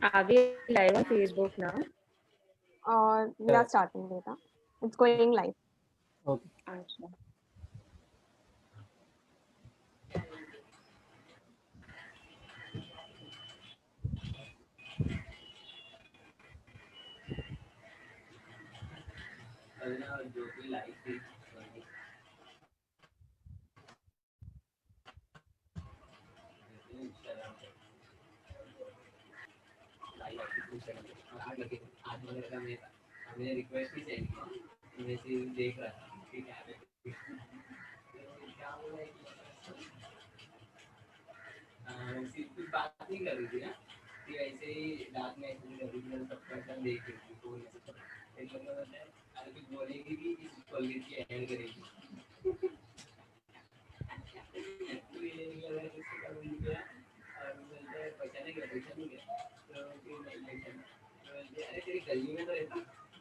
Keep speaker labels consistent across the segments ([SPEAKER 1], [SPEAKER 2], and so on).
[SPEAKER 1] Are we live on Facebook now?
[SPEAKER 2] We are starting data. It's going live.
[SPEAKER 3] Okay.
[SPEAKER 1] Acha.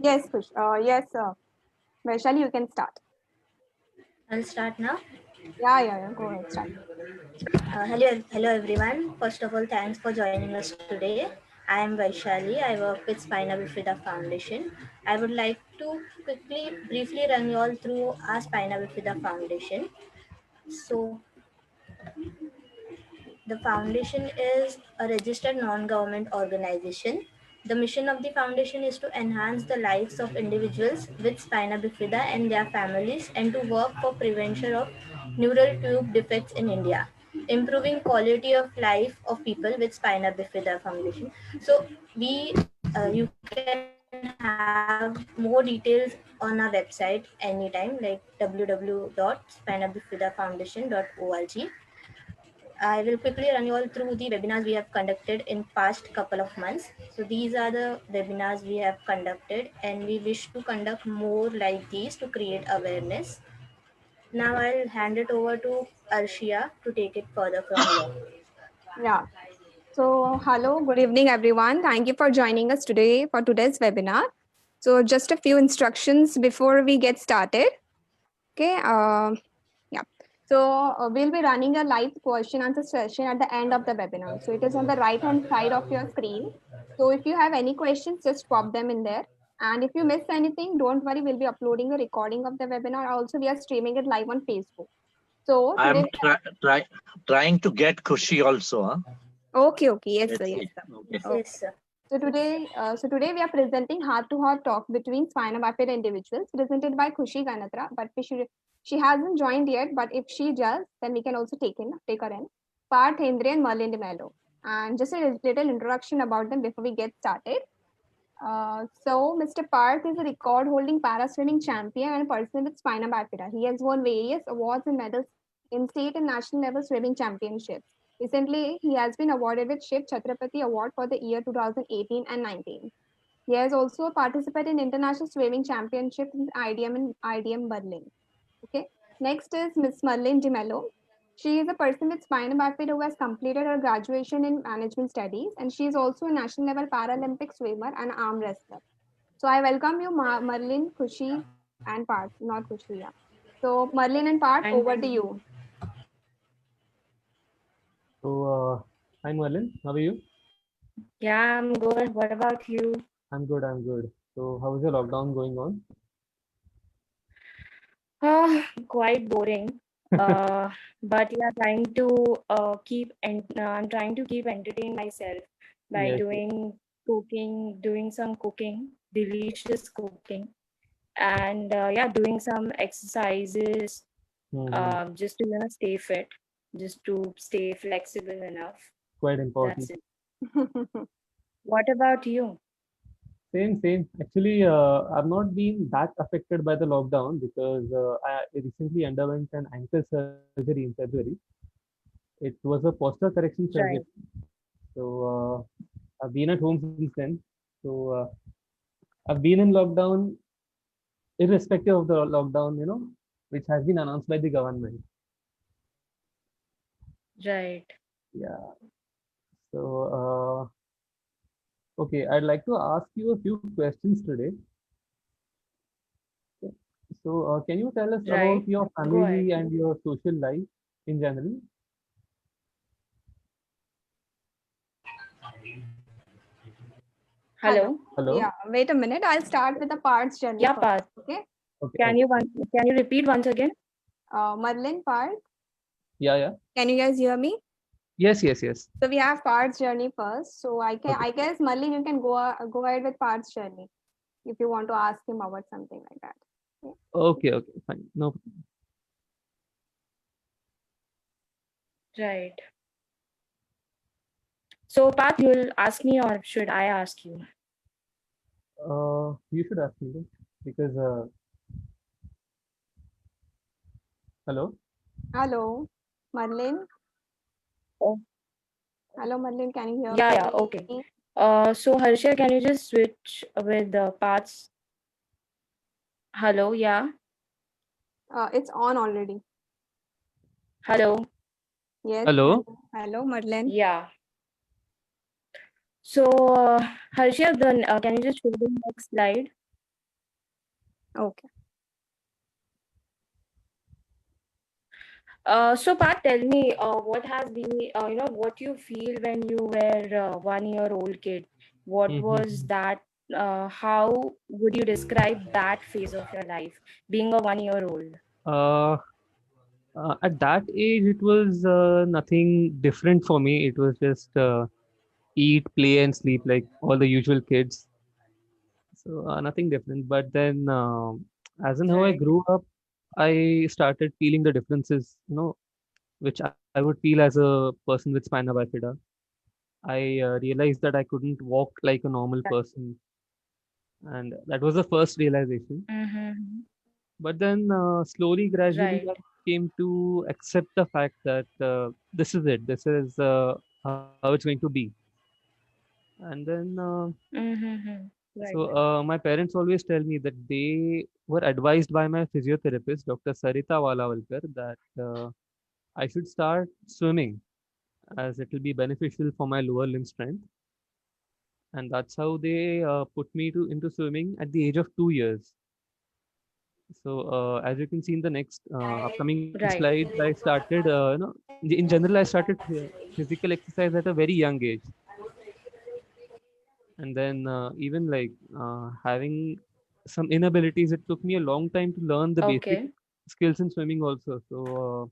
[SPEAKER 2] Yes, Kush. Yes, Vaishali, you can start.
[SPEAKER 4] I'll start now.
[SPEAKER 2] Yeah. Go ahead, start.
[SPEAKER 4] Hello everyone. First of all, thanks for joining us today. I am Vaishali. I work with Spina Bifida Foundation. I would like to briefly run you all through our Spina Bifida Foundation. So, the foundation is a registered non-government organization. The mission of the foundation is to enhance the lives of individuals with spina bifida and their families and to work for prevention of neural tube defects in India, improving quality of life of people with spina bifida foundation. So you can have more details on our website anytime, like www.spinabifidafoundation.org. I will quickly run you all through the webinars we have conducted in past couple of months. So these are the webinars we have conducted and we wish to conduct more like these to create awareness. Now I'll hand it over to Arshia to take it further from here.
[SPEAKER 2] Yeah. So, hello, good evening, everyone. Thank you for joining us today for today's webinar. So, just a few instructions before we get started. Okay. Yeah. So, we'll be running a live question answer session at the end of the webinar. So, it is on the right hand side of your screen. So, if you have any questions, just pop them in there. And if you miss anything, don't worry, we'll be uploading a recording of the webinar. Also, we are streaming it live on Facebook. So,
[SPEAKER 3] I am
[SPEAKER 2] today,
[SPEAKER 3] trying to get Kushi also. Huh?
[SPEAKER 2] okay. Yes, sir.
[SPEAKER 3] Let's
[SPEAKER 2] Yes,
[SPEAKER 3] see.
[SPEAKER 2] sir.
[SPEAKER 3] Okay.
[SPEAKER 2] Okay.
[SPEAKER 4] Yes, sir.
[SPEAKER 2] So today we are presenting heart-to-heart talk between spina bifida individuals, presented by Khushi Ganatra. But she hasn't joined yet. But if she does, then we can also take her in. Parth Hendre and Merlin de Mello. And just a little introduction about them before we get started. So Mr. Parth is a record-holding para-swimming champion and a person with spina bifida. He has won various awards and medals in state and national level swimming championships. Recently, he has been awarded with Shiv Chhatrapati Award for the year 2018 and 19. He has also participated in International Swimming Championships in IDM Berlin. Okay. Next is Miss Merlin de Mello. She is a person with spina bifida who has completed her graduation in management studies, and she is also a national level Paralympic swimmer and arm wrestler. So I welcome you, Merlin, Kushi, and Parth, not Kushi. Yeah. So Merlin and Parth,
[SPEAKER 1] And
[SPEAKER 2] over to you.
[SPEAKER 5] So, hi Merlin, how are you?
[SPEAKER 1] yeah, I'm good. What about you?
[SPEAKER 5] I'm good, I'm good. So, how is your lockdown going on?
[SPEAKER 1] Quite boring. But yeah, trying to I'm trying to keep entertaining myself by
[SPEAKER 5] Yes.
[SPEAKER 1] doing cooking, doing some cooking, delicious cooking, and yeah, doing some exercises,
[SPEAKER 5] Mm-hmm.
[SPEAKER 1] just to stay fit, just to stay flexible enough.
[SPEAKER 5] Quite
[SPEAKER 1] That's
[SPEAKER 5] important.
[SPEAKER 1] it. What about you?
[SPEAKER 5] Same. Actually, I've not been that affected by the lockdown because I recently underwent an ankle surgery in February. It was a posture correction surgery.
[SPEAKER 1] Right.
[SPEAKER 5] So, I've been at home since then. So, I've been in lockdown irrespective of the lockdown, which has been announced by the government.
[SPEAKER 1] Right.
[SPEAKER 5] Yeah. So, okay, I'd like to ask you a few questions today. Okay. So, can you tell us about
[SPEAKER 1] Right.
[SPEAKER 5] your
[SPEAKER 1] Go ahead.
[SPEAKER 5] family and your social life in general?
[SPEAKER 1] Hello.
[SPEAKER 5] Hello?
[SPEAKER 2] Yeah, wait a minute. I'll start with the Parth's journey
[SPEAKER 1] Yeah,
[SPEAKER 2] first.
[SPEAKER 1] Parth.
[SPEAKER 2] Okay.
[SPEAKER 5] Okay,
[SPEAKER 1] Can
[SPEAKER 5] okay.
[SPEAKER 1] you can you repeat once again?
[SPEAKER 2] Merlin, Parth,
[SPEAKER 5] Yeah.
[SPEAKER 2] can you guys hear me?
[SPEAKER 5] Yes.
[SPEAKER 2] So we have Parth's journey first. So
[SPEAKER 5] Okay.
[SPEAKER 2] I guess Merlin, you can go ahead with Parth's journey if you want to ask him about something like that. Okay.
[SPEAKER 5] Okay, fine. No,
[SPEAKER 1] Right. So, Parth, you'll ask me or should I ask you?
[SPEAKER 5] you should ask me then, because, hello?
[SPEAKER 2] Hello, Merlin.
[SPEAKER 1] Oh,
[SPEAKER 2] Hello, Merlin. Can you hear
[SPEAKER 1] yeah,
[SPEAKER 2] me?
[SPEAKER 1] okay. So Harshal, can you just switch with the Parth's? Hello, yeah.
[SPEAKER 2] It's on already.
[SPEAKER 1] Hello,
[SPEAKER 2] Yes.
[SPEAKER 5] Hello?
[SPEAKER 2] Hello, Merlin.
[SPEAKER 1] yeah. So, Harshal, then can you just show the next slide?
[SPEAKER 2] Okay.
[SPEAKER 1] So Parth, tell me, what has been, what you feel when you were a 1 year old kid? What was
[SPEAKER 5] Mhm.
[SPEAKER 1] that? How would you describe that phase of your life, being a 1 year old?
[SPEAKER 5] Uh, at that age, it was nothing different for me. It was just eat, play, and sleep like all the usual kids. So nothing different. But then, as and how I
[SPEAKER 1] Right.
[SPEAKER 5] grew up, I started feeling the differences, which I would feel as a person with spina bifida. I realized that I couldn't walk like a normal person, and that was the first realization.
[SPEAKER 1] Mm-hmm.
[SPEAKER 5] But then, slowly, gradually,
[SPEAKER 1] Right.
[SPEAKER 5] I came to accept the fact that this is it. This is how it's going to be. And then,
[SPEAKER 1] Mm-hmm. Right.
[SPEAKER 5] my parents always tell me that they were advised by my physiotherapist, Dr. Sarita Walavalkar, that I should start swimming as it will be beneficial for my lower limb strength. And that's how they put me to into swimming at the age of 2 years. So as you can see in the next upcoming
[SPEAKER 1] Right.
[SPEAKER 5] slides, I started, in general, I started physical exercise at a very young age. And then even like having some inabilities, it took me a long time to learn the basic
[SPEAKER 1] Okay.
[SPEAKER 5] skills in swimming also. So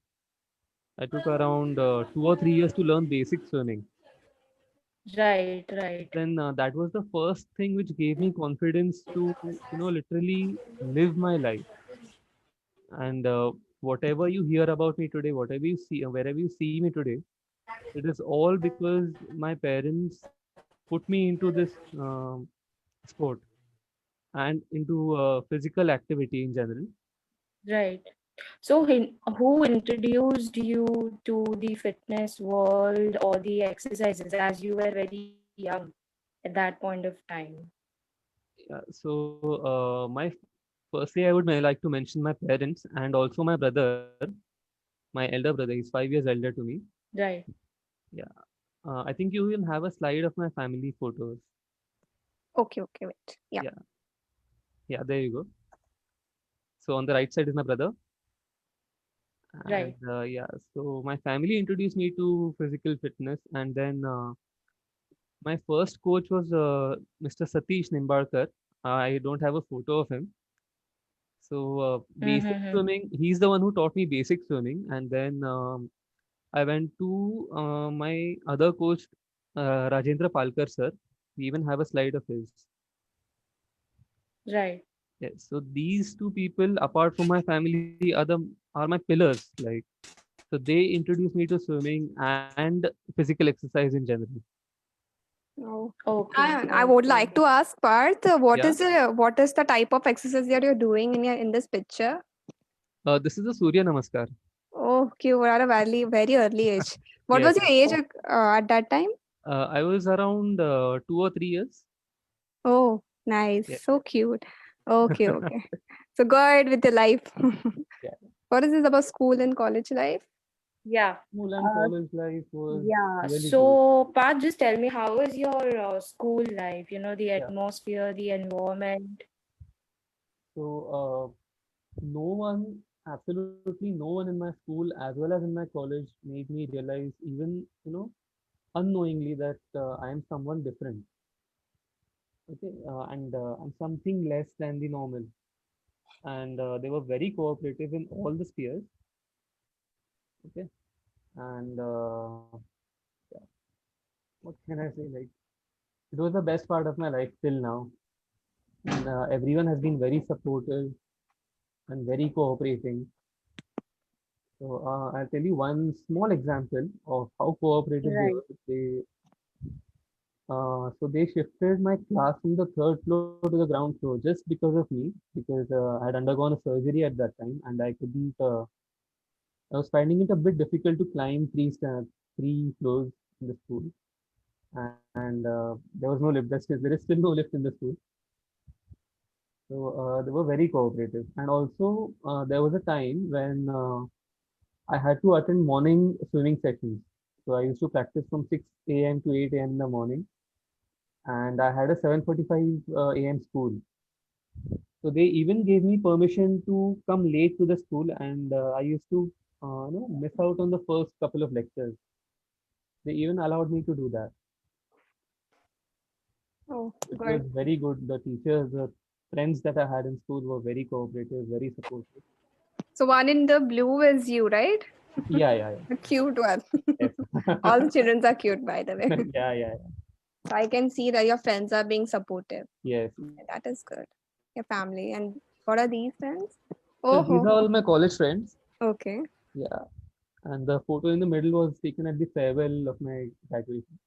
[SPEAKER 5] I took around 2 or 3 years to learn basic swimming.
[SPEAKER 1] Right. Right.
[SPEAKER 5] Then that was the first thing which gave me confidence to, literally live my life. And whatever you hear about me today, whatever you see, wherever you see me today, it is all because my parents put me into this sport and into physical activity in general.
[SPEAKER 1] Right. So, who introduced you to the fitness world or the exercises as you were very young at that point of time?
[SPEAKER 5] Yeah, so firstly, I would like to mention my parents and also my brother, my elder brother. He's 5 years elder to me.
[SPEAKER 1] Right.
[SPEAKER 5] Yeah. I think you will have a slide of my family photos.
[SPEAKER 2] Okay, okay, wait. Yeah.
[SPEAKER 5] Yeah. Yeah, there you go. So on the right side is my brother. And
[SPEAKER 1] Right.
[SPEAKER 5] yeah, so my family introduced me to physical fitness. And then my first coach was Mr. Satish Nimbarkar. I don't have a photo of him. So basic
[SPEAKER 1] Mm-hmm.
[SPEAKER 5] swimming, he's the one who taught me basic swimming. And then I went to my other coach, Rajendra Palkar sir. We even have a slide of his.
[SPEAKER 1] Right.
[SPEAKER 5] Yes. So these two people, apart from my family, are my pillars. Like, so they introduced me to swimming and physical exercise in general.
[SPEAKER 2] Oh.
[SPEAKER 1] Okay.
[SPEAKER 2] I would like
[SPEAKER 1] Okay.
[SPEAKER 2] to ask Parth,
[SPEAKER 5] Yeah.
[SPEAKER 2] what is the type of exercise that you're doing in this picture?
[SPEAKER 5] This is a Surya Namaskar.
[SPEAKER 2] Oh, you were at a very early age. What
[SPEAKER 5] Yes.
[SPEAKER 2] was your age at that time?
[SPEAKER 5] I was around 2 or 3 years.
[SPEAKER 2] Oh, nice.
[SPEAKER 5] Yeah.
[SPEAKER 2] So cute. Okay, okay. So go ahead with your life.
[SPEAKER 5] Yeah.
[SPEAKER 2] What is this about school and college life?
[SPEAKER 1] Yeah.
[SPEAKER 5] School and
[SPEAKER 1] Uh,
[SPEAKER 5] college life was
[SPEAKER 1] yeah.
[SPEAKER 5] really good.
[SPEAKER 1] So, Pat, just tell me, how was your school life? The
[SPEAKER 5] Yeah.
[SPEAKER 1] atmosphere, the environment.
[SPEAKER 5] So no one, absolutely no one in my school as well as in my college made me realize, even unknowingly, that I am someone different. Okay, and I'm something less than the normal. And they were very cooperative in all the spheres. Okay, and yeah, what can I say? Like, it was the best part of my life till now. And everyone has been very supportive and very cooperating. So I'll tell you one small example of how cooperative they
[SPEAKER 1] Right.
[SPEAKER 5] were. So they shifted my class from the third floor to the ground floor just because of me, because I had undergone a surgery at that time, and I couldn't. I was finding it a bit difficult to climb three floors in the school, and there was no lift. There is still no lift in the school. So they were very cooperative, and also there was a time when I had to attend morning swimming sessions. So I used to practice from 6 a.m. to 8 a.m. in the morning, and I had a 7:45 a.m. school. So they even gave me permission to come late to the school, and I used to miss out on the first couple of lectures. They even allowed me to do that.
[SPEAKER 2] Oh,
[SPEAKER 5] It was
[SPEAKER 2] good.
[SPEAKER 5] very good. The teachers, the friends that I had in school were very cooperative, very supportive.
[SPEAKER 2] So one in the blue is you, right?
[SPEAKER 5] Yeah, yeah,
[SPEAKER 2] The cute one.
[SPEAKER 5] yeah.
[SPEAKER 2] All the
[SPEAKER 5] Yes.
[SPEAKER 2] children are cute, by the way.
[SPEAKER 5] Yeah, yeah,
[SPEAKER 2] So I can see that your friends are being supportive.
[SPEAKER 5] yes.
[SPEAKER 2] That is good. Your family. And what are these friends?
[SPEAKER 5] So
[SPEAKER 2] Oh,
[SPEAKER 5] these
[SPEAKER 2] ho,
[SPEAKER 5] are all
[SPEAKER 2] ho.
[SPEAKER 5] my college friends.
[SPEAKER 2] Okay.
[SPEAKER 5] Yeah. And the photo in the middle was taken at the farewell of my graduation.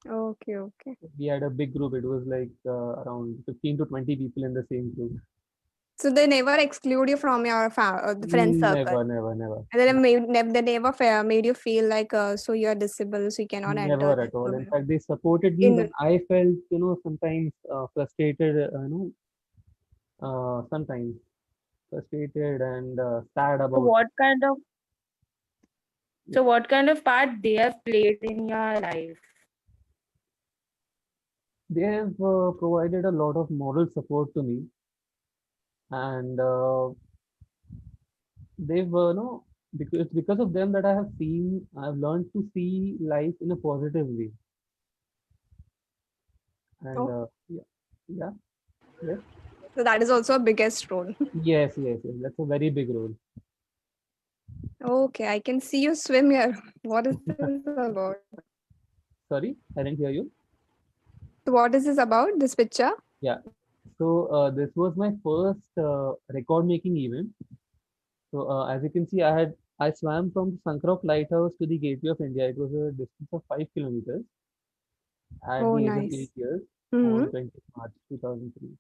[SPEAKER 2] Okay, okay.
[SPEAKER 5] We had a big group. It was like around 15 to 20 people in the same group.
[SPEAKER 2] So they never exclude you from your the friend circle.
[SPEAKER 5] Never, never, never.
[SPEAKER 2] And then they never made you feel like so you're disabled, so you cannot enter
[SPEAKER 5] Never
[SPEAKER 2] this
[SPEAKER 5] at all. In
[SPEAKER 2] program.
[SPEAKER 5] fact, they supported me when
[SPEAKER 2] In
[SPEAKER 5] I felt, sometimes frustrated, sometimes frustrated and sad
[SPEAKER 1] So
[SPEAKER 5] about.
[SPEAKER 1] what kind of part they have played in your life?
[SPEAKER 5] They have provided a lot of moral support to me, and they've, because of them that I've learned to see life in a positive way. And
[SPEAKER 2] oh,
[SPEAKER 5] yeah, yeah, yes,
[SPEAKER 2] so that is also a biggest role.
[SPEAKER 5] yes, yes, yes. That's a very big role.
[SPEAKER 2] Okay, I can see you swim here. What is this about?
[SPEAKER 5] Sorry, I didn't hear you.
[SPEAKER 2] So what is this about? This picture?
[SPEAKER 5] Yeah. So this was my first record making event. So as you can see, I swam from the Sankrok Lighthouse to the Gateway of India. It was a distance of 5 kilometers at
[SPEAKER 2] Oh,
[SPEAKER 5] the age of
[SPEAKER 2] nice.
[SPEAKER 5] 8 years
[SPEAKER 2] Mm-hmm.
[SPEAKER 5] on 20th March 2003.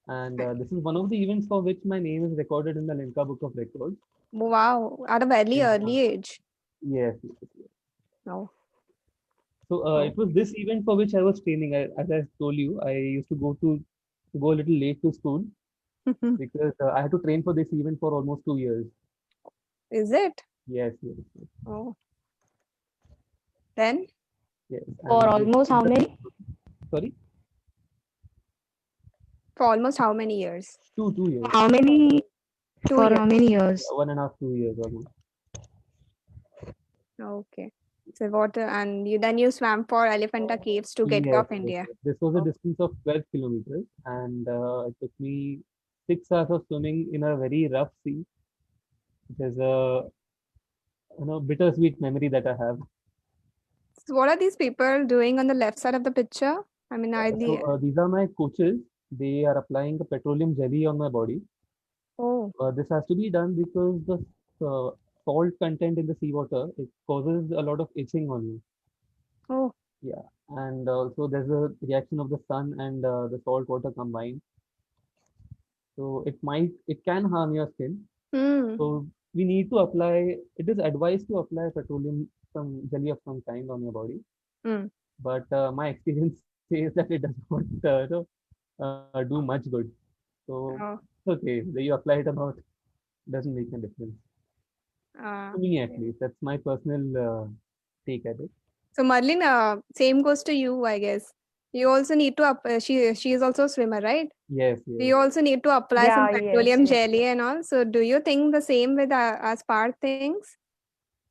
[SPEAKER 5] And this is one of the events for which my name is recorded in the Limca Book of Records.
[SPEAKER 2] Wow, at a very
[SPEAKER 5] Yeah.
[SPEAKER 2] early age.
[SPEAKER 5] Yes, yes, yes.
[SPEAKER 2] Oh.
[SPEAKER 5] So
[SPEAKER 2] Oh.
[SPEAKER 5] it was this event for which I was training. As I told you, I used to go a little late to school because I had to train for this event for almost 2 years.
[SPEAKER 2] Is it?
[SPEAKER 5] Yes, yes, yes,
[SPEAKER 2] Oh. Then
[SPEAKER 5] yes.
[SPEAKER 1] For
[SPEAKER 5] And
[SPEAKER 1] almost how many?
[SPEAKER 5] sorry,
[SPEAKER 2] for almost how many years?
[SPEAKER 5] 2 years,
[SPEAKER 1] How many?
[SPEAKER 2] 2 years.
[SPEAKER 1] For how many years?
[SPEAKER 5] 1.5, 2 years almost.
[SPEAKER 2] Okay. So what, and you swam for Elephanta Caves to Gateway
[SPEAKER 5] Yes,
[SPEAKER 2] of
[SPEAKER 5] yes,
[SPEAKER 2] India.
[SPEAKER 5] yes. This was a
[SPEAKER 2] Oh.
[SPEAKER 5] distance of 12 kilometers, and it took me 6 hours of swimming in a very rough sea. It is a bittersweet memory that I have.
[SPEAKER 2] So what are these people doing on the left side of the picture? I mean, are
[SPEAKER 5] So
[SPEAKER 2] the
[SPEAKER 5] these are my coaches. They are applying a petroleum jelly on my body.
[SPEAKER 2] oh,
[SPEAKER 5] This has to be done because the uh, salt content in the seawater, it causes a lot of itching on you.
[SPEAKER 2] oh,
[SPEAKER 5] Yeah, and also there's a reaction of the sun and the salt water combined. So it can harm your skin.
[SPEAKER 2] hmm.
[SPEAKER 5] So we need to apply. It is advised to apply petroleum some jelly of some kind on your body.
[SPEAKER 2] Hmm.
[SPEAKER 5] But my experience says that it does not do much good. So
[SPEAKER 2] Oh,
[SPEAKER 5] it's okay, whether you apply it or not doesn't make a difference. To me, at
[SPEAKER 2] okay.
[SPEAKER 5] least, that's my personal take at it.
[SPEAKER 2] So Marlene, same goes to you, I guess. You also need to she is also a swimmer, right?
[SPEAKER 5] Yes, yes.
[SPEAKER 2] You also need to apply some
[SPEAKER 1] Yeah, yes,
[SPEAKER 2] petroleum
[SPEAKER 1] yes,
[SPEAKER 2] jelly
[SPEAKER 1] yes.
[SPEAKER 2] and all. So do you think the same with as part things?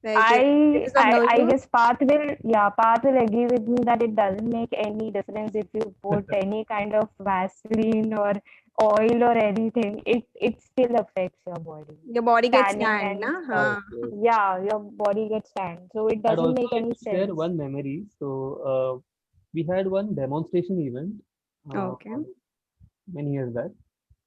[SPEAKER 2] Like it
[SPEAKER 1] I
[SPEAKER 2] is of
[SPEAKER 1] I
[SPEAKER 2] no
[SPEAKER 1] I
[SPEAKER 2] use?
[SPEAKER 1] guess Path will agree with me that it doesn't make any difference if you put any kind of Vaseline or oil or anything. It still affects your body.
[SPEAKER 2] Your body gets
[SPEAKER 1] Tanning
[SPEAKER 2] tanned,
[SPEAKER 1] and
[SPEAKER 2] na?
[SPEAKER 1] stuff.
[SPEAKER 5] Yes,
[SPEAKER 2] Huh.
[SPEAKER 5] yes.
[SPEAKER 1] Yeah, your body gets tanned. So it
[SPEAKER 5] I'd
[SPEAKER 1] doesn't
[SPEAKER 5] also
[SPEAKER 1] make
[SPEAKER 5] like
[SPEAKER 1] any
[SPEAKER 5] to share
[SPEAKER 1] sense.
[SPEAKER 5] one memory. So we had one demonstration event
[SPEAKER 2] Okay.
[SPEAKER 5] many years back.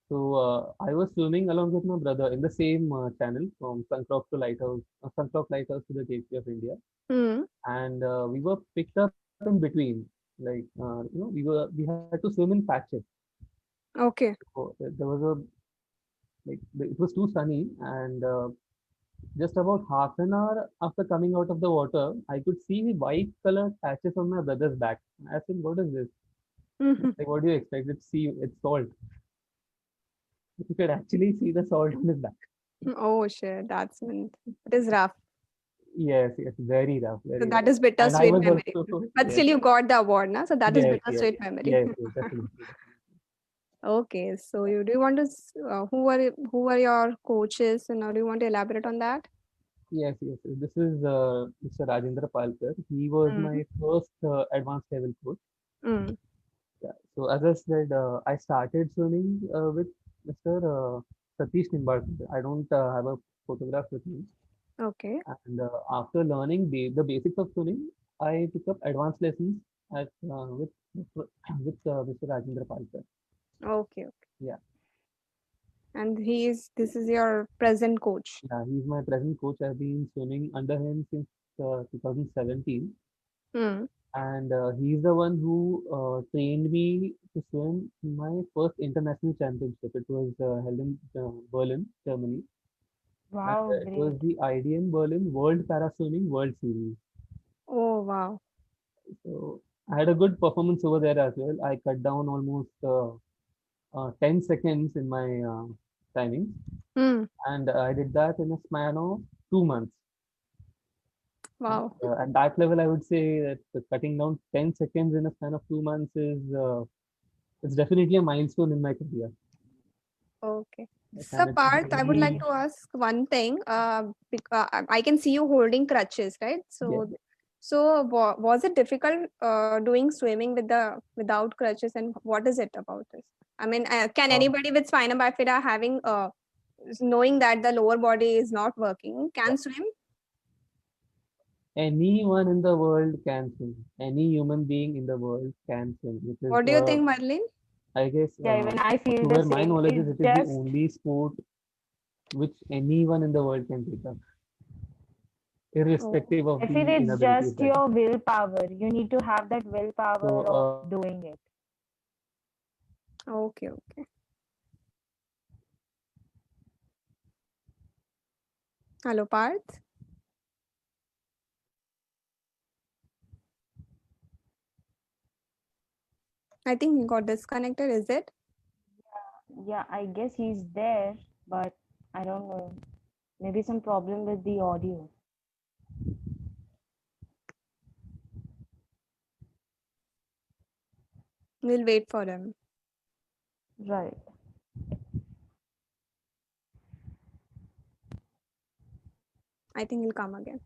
[SPEAKER 5] So I was swimming along with my brother in the same channel from Sunkrop to Lighthouse, Sunkrop Lighthouse to the Gateway of India,
[SPEAKER 2] Hmm.
[SPEAKER 5] and we were picked up in between. Like we had to swim in patches.
[SPEAKER 2] Okay.
[SPEAKER 5] So there was a it was too sunny, and just about half an hour after coming out of the water, I could see the white colored patches on my brother's back. I said, "What is this? Like, what do you expect? It's salt. You could actually see the salt on his back."
[SPEAKER 2] Oh shit, it is rough.
[SPEAKER 5] Yes, yes, very rough,
[SPEAKER 2] So
[SPEAKER 5] very
[SPEAKER 2] that
[SPEAKER 5] rough.
[SPEAKER 2] is
[SPEAKER 5] And I
[SPEAKER 2] bittersweet
[SPEAKER 5] was
[SPEAKER 2] memory.
[SPEAKER 5] also,
[SPEAKER 2] But
[SPEAKER 5] yes,
[SPEAKER 2] still you got the award, na? So that is
[SPEAKER 5] yes, yes,
[SPEAKER 2] bittersweet memory.
[SPEAKER 5] yes, yes, definitely.
[SPEAKER 2] Okay, so you do you want to who are your coaches and do you want to elaborate on that?
[SPEAKER 5] Yes, yes, yes. This is Mr. Rajendra Palkar. He was
[SPEAKER 2] Mm.
[SPEAKER 5] my first advanced level coach.
[SPEAKER 2] Mm.
[SPEAKER 5] Yeah. So as I said, I started swimming with Mr. Satish Nimbarkar. I don't have a photograph with me.
[SPEAKER 2] Okay.
[SPEAKER 5] And after learning the basics of swimming, I took up advanced lessons at with Mr. Rajendra Palkar.
[SPEAKER 2] Okay.
[SPEAKER 5] Yeah,
[SPEAKER 2] And this is your present coach.
[SPEAKER 5] yeah, he's my present coach. I've been swimming under him since 2017,
[SPEAKER 2] Mm.
[SPEAKER 5] and he's the one who trained me to swim in my first international championship. It was held in Berlin, Germany, and
[SPEAKER 1] Wow,
[SPEAKER 5] it was
[SPEAKER 1] great.
[SPEAKER 5] the IDM Berlin World Para Swimming World Series.
[SPEAKER 2] Oh wow.
[SPEAKER 5] So I had a good performance over there as well. I cut down almost 10 seconds in my timing,
[SPEAKER 2] Mm.
[SPEAKER 5] and I did that in a span of 2 months.
[SPEAKER 2] Wow.
[SPEAKER 5] At that level, I would say that cutting down 10 seconds in a span of 2 months is it's definitely a milestone in my career.
[SPEAKER 2] Okay.
[SPEAKER 5] Yes,
[SPEAKER 2] So
[SPEAKER 5] and it's
[SPEAKER 2] Parth, I would like
[SPEAKER 5] mainly
[SPEAKER 2] to ask one thing. I can see you holding crutches, right?
[SPEAKER 5] yes.
[SPEAKER 2] So was it difficult doing swimming without crutches, and what is it about this? I mean, can
[SPEAKER 5] Uh,
[SPEAKER 2] anybody with spina bifida having knowing that the lower body is not working can swim?
[SPEAKER 5] Anyone in the world can swim. Any human being in the world can swim. It is
[SPEAKER 2] What do you think, Marlene?
[SPEAKER 5] I guess
[SPEAKER 1] Yeah, even I feel
[SPEAKER 5] to
[SPEAKER 1] the
[SPEAKER 5] where my
[SPEAKER 1] same.
[SPEAKER 5] knowledge is,
[SPEAKER 1] It's
[SPEAKER 5] it is the
[SPEAKER 1] just
[SPEAKER 5] only sport which anyone in the world can take up,
[SPEAKER 2] Oh,
[SPEAKER 5] irrespective of
[SPEAKER 1] I feel
[SPEAKER 5] the
[SPEAKER 1] it's
[SPEAKER 5] inabilities
[SPEAKER 1] just
[SPEAKER 5] that.
[SPEAKER 1] your willpower. You need to have that
[SPEAKER 5] So
[SPEAKER 1] willpower of doing it.
[SPEAKER 2] okay, okay. Hello, Parth. I think he got disconnected, is it?
[SPEAKER 1] Yeah, I guess he's there, but I don't know. Maybe some problem with the audio.
[SPEAKER 2] We'll wait for him.
[SPEAKER 1] Right.
[SPEAKER 2] I think he'll come again.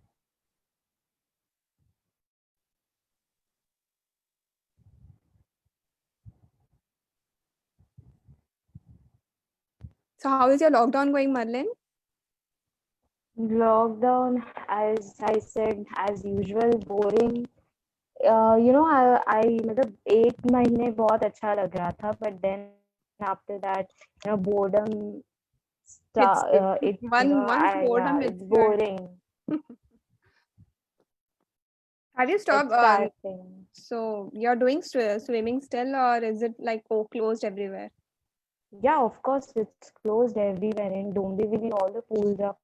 [SPEAKER 2] So how is your lockdown going, Marlin?
[SPEAKER 1] Lockdown, as I said, as usual, boring. मतलब 8 महीने बहुत अच्छा लग रहा था, but then after that, boredom,
[SPEAKER 2] It's once boredom
[SPEAKER 1] it's
[SPEAKER 2] hits you.
[SPEAKER 1] boring.
[SPEAKER 2] Have you
[SPEAKER 1] It's
[SPEAKER 2] stopped?
[SPEAKER 1] starting.
[SPEAKER 2] So you're doing swimming still, or is it like closed everywhere?
[SPEAKER 1] Yeah, of course, it's closed everywhere. In Dombivli, all the pools are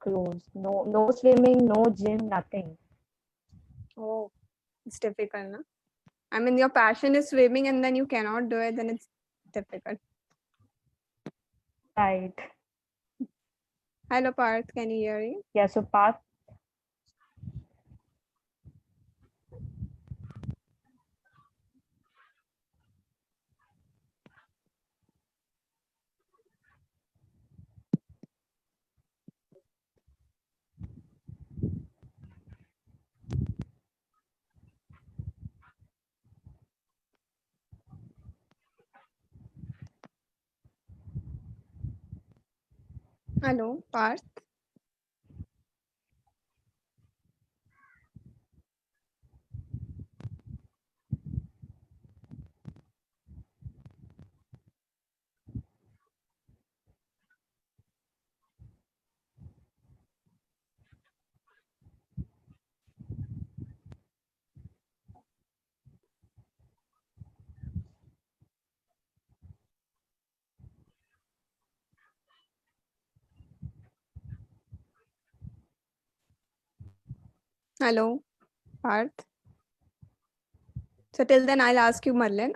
[SPEAKER 1] closed. No swimming, no gym, nothing.
[SPEAKER 2] Oh, it's difficult, no? I mean, your passion is swimming, and then you cannot do it, then it's difficult.
[SPEAKER 1] Right.
[SPEAKER 2] Hello, Parth. Can you hear me?
[SPEAKER 1] Yeah, so Parth,
[SPEAKER 2] Hello, Parth. Hello, Parth. So till then, I'll ask you, Marlin.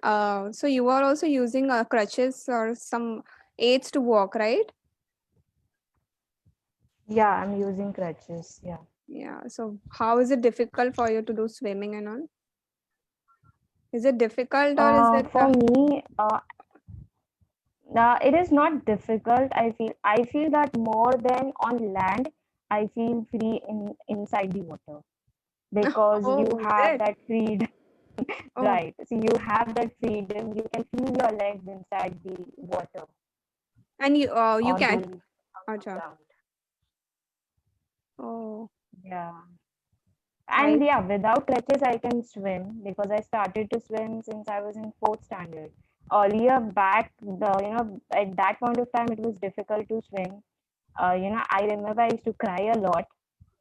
[SPEAKER 2] So you are also using crutches or some aids to walk, right?
[SPEAKER 1] yeah, I'm using crutches. Yeah.
[SPEAKER 2] Yeah. So how is it difficult for you to do swimming and all? Is it difficult or is it?
[SPEAKER 1] For me, it is not difficult. I feel that more than on land, I feel free inside the water because you
[SPEAKER 2] Oh, is
[SPEAKER 1] have
[SPEAKER 2] it?
[SPEAKER 1] that freedom,
[SPEAKER 2] Oh,
[SPEAKER 1] right? So you have that freedom. You can feel your legs inside the water
[SPEAKER 2] and you
[SPEAKER 1] or
[SPEAKER 2] can.
[SPEAKER 1] going
[SPEAKER 2] Acha.
[SPEAKER 1] around.
[SPEAKER 2] Oh,
[SPEAKER 1] Yeah.
[SPEAKER 2] I
[SPEAKER 1] And yeah, without crutches, I can swim because I started to swim since I was in fourth standard. Earlier back, at that point of time, it was difficult to swim. I remember I used to cry a lot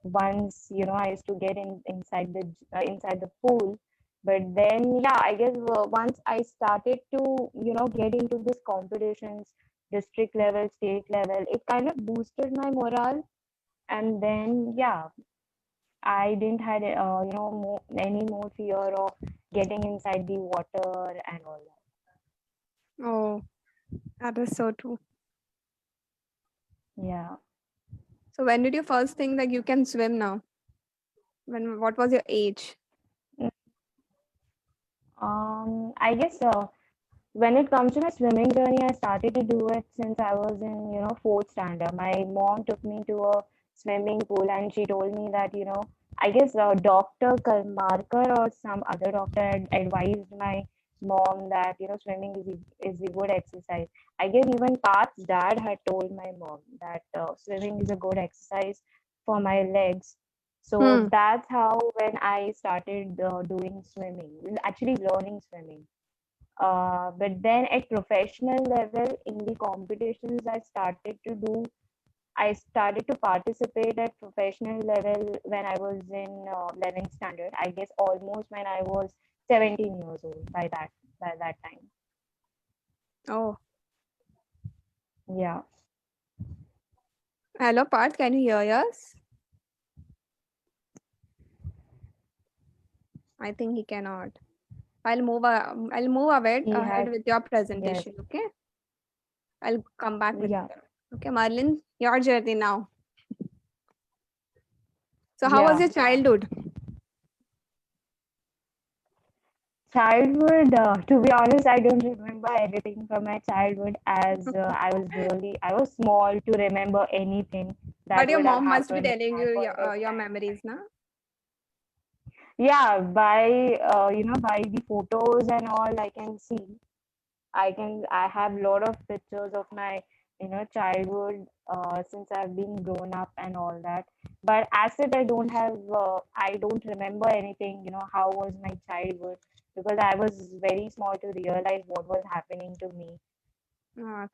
[SPEAKER 1] once, I used to get inside the pool. But then, yeah, I guess once I started to, get into this competitions, district level, state level, it kind of boosted my morale. And then, yeah, I didn't had any more fear of getting inside the water and all
[SPEAKER 2] oh, that is so true.
[SPEAKER 1] that. Yeah.
[SPEAKER 2] So when did you first think that you can swim now? What was your age?
[SPEAKER 1] I guess when it comes to my swimming journey, I started to do it since I was in, fourth standard. My mom took me to a swimming pool and she told me that, I guess Dr. Karmarkar or some other doctor had advised my mom that, swimming is a good exercise. I guess even Path's dad had told my mom that swimming is a good exercise for my legs. So
[SPEAKER 2] Hmm.
[SPEAKER 1] that's how when I started doing swimming, actually learning swimming. But then at professional level in the competitions I started to participate at professional level when I was in 11th standard. I guess almost when I was 17 years old by that time.
[SPEAKER 2] Oh,
[SPEAKER 1] Yeah.
[SPEAKER 2] Hello, Parth, can you hear us? I think he cannot. I'll move ahead,
[SPEAKER 1] He
[SPEAKER 2] ahead
[SPEAKER 1] has,
[SPEAKER 2] with your
[SPEAKER 1] yes,
[SPEAKER 2] presentation, okay? I'll come back with
[SPEAKER 1] yeah,
[SPEAKER 2] okay, Marlin, your journey now. So how was
[SPEAKER 1] yeah.
[SPEAKER 2] your childhood?
[SPEAKER 1] Childhood, to be honest, I don't remember anything from my childhood as I was small to remember anything that
[SPEAKER 2] But your
[SPEAKER 1] would have
[SPEAKER 2] mom must be
[SPEAKER 1] happened in
[SPEAKER 2] telling
[SPEAKER 1] my
[SPEAKER 2] you
[SPEAKER 1] first
[SPEAKER 2] your
[SPEAKER 1] time.
[SPEAKER 2] memories, na?
[SPEAKER 1] Yeah, by by the photos and all, I can see. I have a lot of pictures of my childhood since I've been grown up and all that. But as it I don't remember anything. How was my childhood because I was very small to realize what was happening to me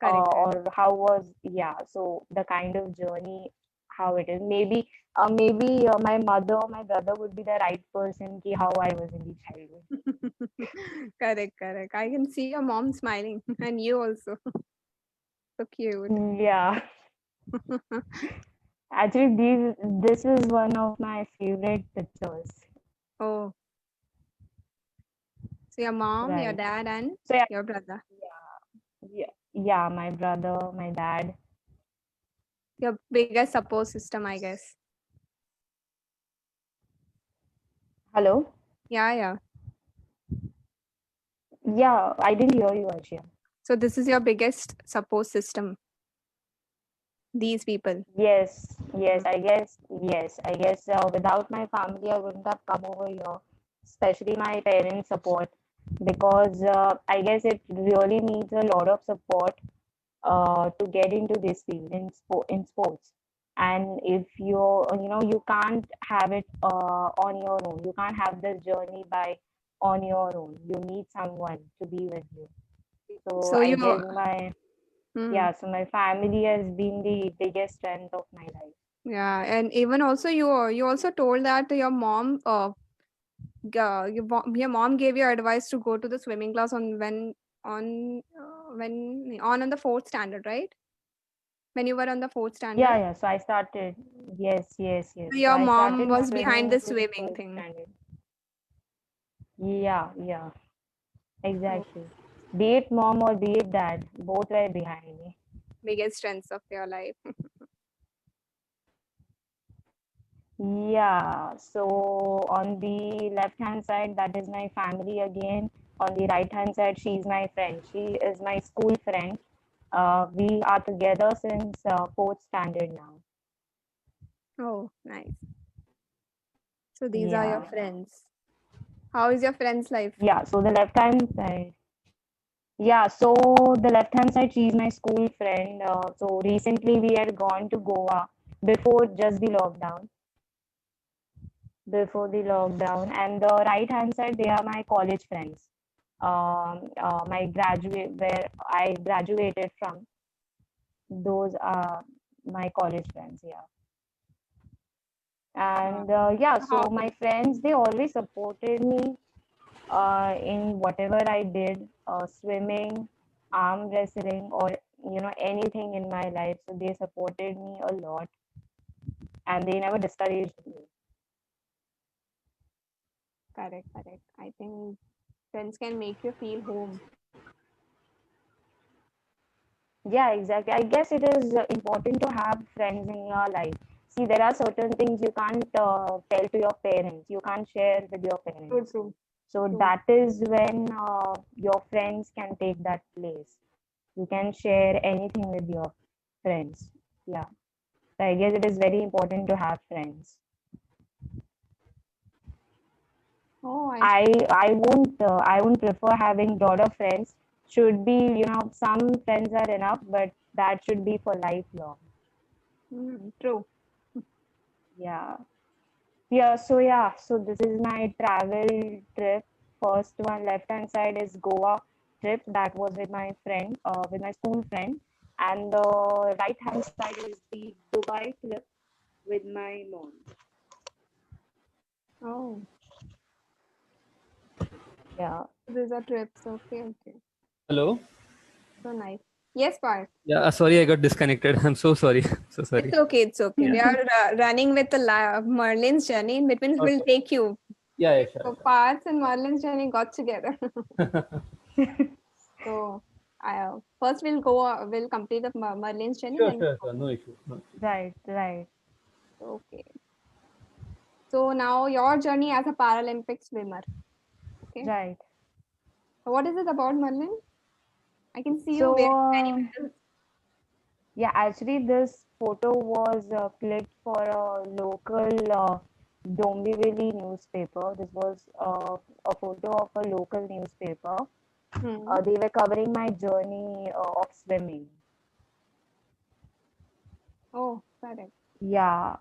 [SPEAKER 2] Correct, correct.
[SPEAKER 1] or how was yeah. So the kind of journey how it is maybe my mother or my brother would be the right person ki how I was in the childhood.
[SPEAKER 2] Correct, correct. I can see your mom smiling and you also. So cute.
[SPEAKER 1] Yeah. Actually, this is one of my favorite pictures.
[SPEAKER 2] Oh, so your mom, your
[SPEAKER 1] Right.
[SPEAKER 2] dad, and
[SPEAKER 1] So yeah,
[SPEAKER 2] your brother.
[SPEAKER 1] yeah, my brother, my dad.
[SPEAKER 2] Your biggest support system, I guess.
[SPEAKER 1] Hello?
[SPEAKER 2] Yeah, yeah.
[SPEAKER 1] Yeah, I didn't hear you, Arshia.
[SPEAKER 2] So this is your biggest support system, these people.
[SPEAKER 1] Yes, I guess without my family, I wouldn't have come over here, especially my parents' support, because I guess it really needs a lot of support to get into this field in sports. And if you can't have it on your own. You can't have this journey by on your own. You need someone to be with you. So
[SPEAKER 2] So
[SPEAKER 1] I
[SPEAKER 2] you,
[SPEAKER 1] guess my
[SPEAKER 2] hmm,
[SPEAKER 1] yeah, so my family has been the biggest strength of my life.
[SPEAKER 2] yeah, and even also you also told that your mom, your mom gave you advice to go to the swimming class on the fourth standard, right? When you were on the fourth
[SPEAKER 1] Yeah,
[SPEAKER 2] standard,
[SPEAKER 1] yeah. So I started. Yes.
[SPEAKER 2] so
[SPEAKER 1] So
[SPEAKER 2] your
[SPEAKER 1] I
[SPEAKER 2] mom
[SPEAKER 1] started
[SPEAKER 2] was behind
[SPEAKER 1] swimming
[SPEAKER 2] the
[SPEAKER 1] since
[SPEAKER 2] swimming
[SPEAKER 1] first
[SPEAKER 2] thing.
[SPEAKER 1] standard. Yeah,
[SPEAKER 2] Oh,
[SPEAKER 1] exactly. Be it mom or be it dad, both were behind me.
[SPEAKER 2] biggest strengths of your life.
[SPEAKER 1] Yeah, so on the left hand side, that is my family again. On the right hand side, she's my friend. She is my school friend. We are together since fourth standard now.
[SPEAKER 2] Oh, nice. So these are your
[SPEAKER 1] Yeah,
[SPEAKER 2] friends. How is your friend's life?
[SPEAKER 1] yeah. So the left hand side. Yeah, so the left hand side, she's my school friend. So recently we had gone to Goa before just the lockdown. Before the lockdown, and the right hand side, they are my college friends. My graduate where I graduated from. Those are my college friends. Yeah,
[SPEAKER 2] Uh,
[SPEAKER 1] and yeah,
[SPEAKER 2] so
[SPEAKER 1] so my friends they always supported me in whatever I did, swimming, arm wrestling, or anything in my life. So they supported me a lot, and they never discouraged me.
[SPEAKER 2] correct, correct. I think friends can make you feel home.
[SPEAKER 1] Yeah, exactly. I guess it is important to have friends in your life. See, there are certain things you can't tell to your parents. You can't share with your
[SPEAKER 2] True,
[SPEAKER 1] parents.
[SPEAKER 2] true,
[SPEAKER 1] So
[SPEAKER 2] true.
[SPEAKER 1] that is when your friends can take that place. You can share anything with your friends. Yeah. So I guess it is very important to have friends.
[SPEAKER 2] Oh,
[SPEAKER 1] I won't prefer having lot of friends. Should be, some friends are enough, but that should be for lifelong.
[SPEAKER 2] true.
[SPEAKER 1] Yeah. So this is my travel trip. First one, left hand side is Goa trip. That was with my friend, with my school friend, and the right hand side is the Dubai trip with my mom.
[SPEAKER 2] Oh,
[SPEAKER 1] Yeah.
[SPEAKER 2] these are trips. Okay, okay.
[SPEAKER 5] Hello.
[SPEAKER 2] So nice. Yes, Parth.
[SPEAKER 5] Yeah, sorry, I got disconnected. I'm so sorry. So sorry.
[SPEAKER 2] It's okay. It's okay. We are running with the Merlin's journey. In between, we'll
[SPEAKER 5] Okay.
[SPEAKER 2] take you.
[SPEAKER 5] Yeah, yeah,
[SPEAKER 2] So
[SPEAKER 5] sure.
[SPEAKER 2] Parth and Merlin's journey got together. So first we'll complete the Merlin's journey.
[SPEAKER 5] Sure,
[SPEAKER 2] Then
[SPEAKER 5] sure, sure. No issue. No issue.
[SPEAKER 1] Right, right.
[SPEAKER 2] okay. So now your journey as a Paralympic swimmer. Okay.
[SPEAKER 1] Right.
[SPEAKER 2] So what is it about, Merlin? I can see you
[SPEAKER 1] So,
[SPEAKER 2] wearing many medals.
[SPEAKER 1] yeah, actually, this photo was clicked for a local Dombivli newspaper. This was a photo of a local newspaper.
[SPEAKER 2] Hmm.
[SPEAKER 1] They were covering my journey of swimming.
[SPEAKER 2] Oh, correct.
[SPEAKER 1] Yeah,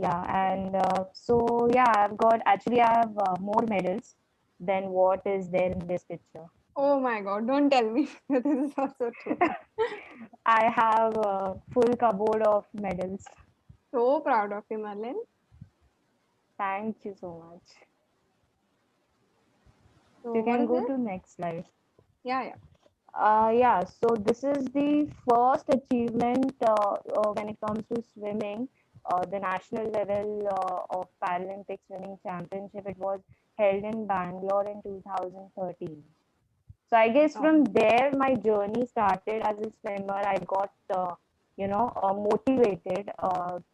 [SPEAKER 1] yeah, and so yeah, I have more medals than what is there in this picture.
[SPEAKER 2] Oh my God! Don't tell me. This is also true.
[SPEAKER 1] I have a full cupboard of medals.
[SPEAKER 2] So proud of you, Merlin.
[SPEAKER 1] Thank you so much.
[SPEAKER 2] So
[SPEAKER 1] You
[SPEAKER 2] what
[SPEAKER 1] can
[SPEAKER 2] is
[SPEAKER 1] go
[SPEAKER 2] it?
[SPEAKER 1] to next slide.
[SPEAKER 2] Yeah.
[SPEAKER 1] Yeah, so this is the first achievement when it comes to swimming. The national level of Paralympic Swimming Championship. It was held in Bangalore in 2013. So I guess
[SPEAKER 2] Oh,
[SPEAKER 1] from there my journey started as a swimmer. I got motivated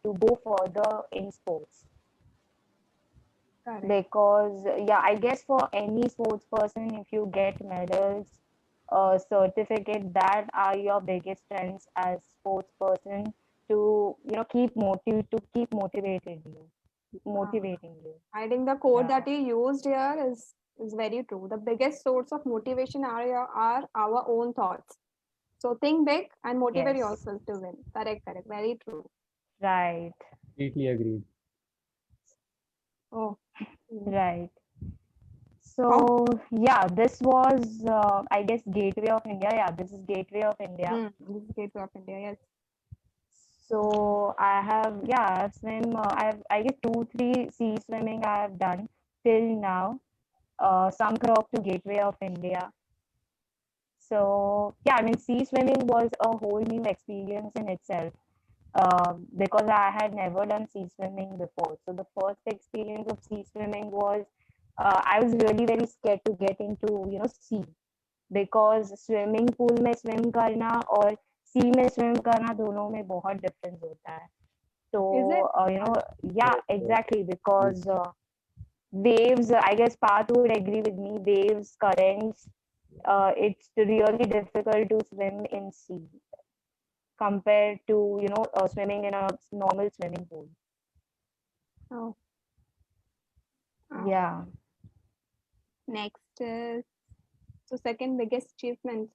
[SPEAKER 1] to go further in sports
[SPEAKER 2] correct.
[SPEAKER 1] because yeah, I guess for any sports person, if you get medals, certificate, that are your biggest strengths as sports person to keep
[SPEAKER 2] Uh,
[SPEAKER 1] motivating you.
[SPEAKER 2] I think the quote
[SPEAKER 1] Yeah.
[SPEAKER 2] that you used here is very true. The biggest source of motivation are our own thoughts. So think big and motivate
[SPEAKER 1] Yes.
[SPEAKER 2] yourself to win. Correct, correct. Very true.
[SPEAKER 1] Right.
[SPEAKER 5] Completely agreed.
[SPEAKER 2] Oh, mm.
[SPEAKER 1] Right.
[SPEAKER 2] How?
[SPEAKER 1] So yeah, this was I guess Gateway of India. Yeah, this is Gateway of India.
[SPEAKER 2] This is Gateway of India. Yes.
[SPEAKER 1] So I have I've swim. I guess 2, 3 sea swimming I have done till now. Some crop to Gateway of India. So yeah, I mean sea swimming was a whole new experience in itself. Because I had never done sea swimming before. So the first experience of sea swimming was I was really very scared to get into sea because swimming pool में swim करना और सी में swim करना दोनों में बहुत difference होता है तो
[SPEAKER 2] Is it?
[SPEAKER 1] yeah, exactly, because waves, I guess Path would agree with me, waves, currents, it's really difficult to swim in sea compared to swimming in a normal swimming pool.
[SPEAKER 2] Oh.
[SPEAKER 1] Yeah.
[SPEAKER 2] Next is so second biggest achievement.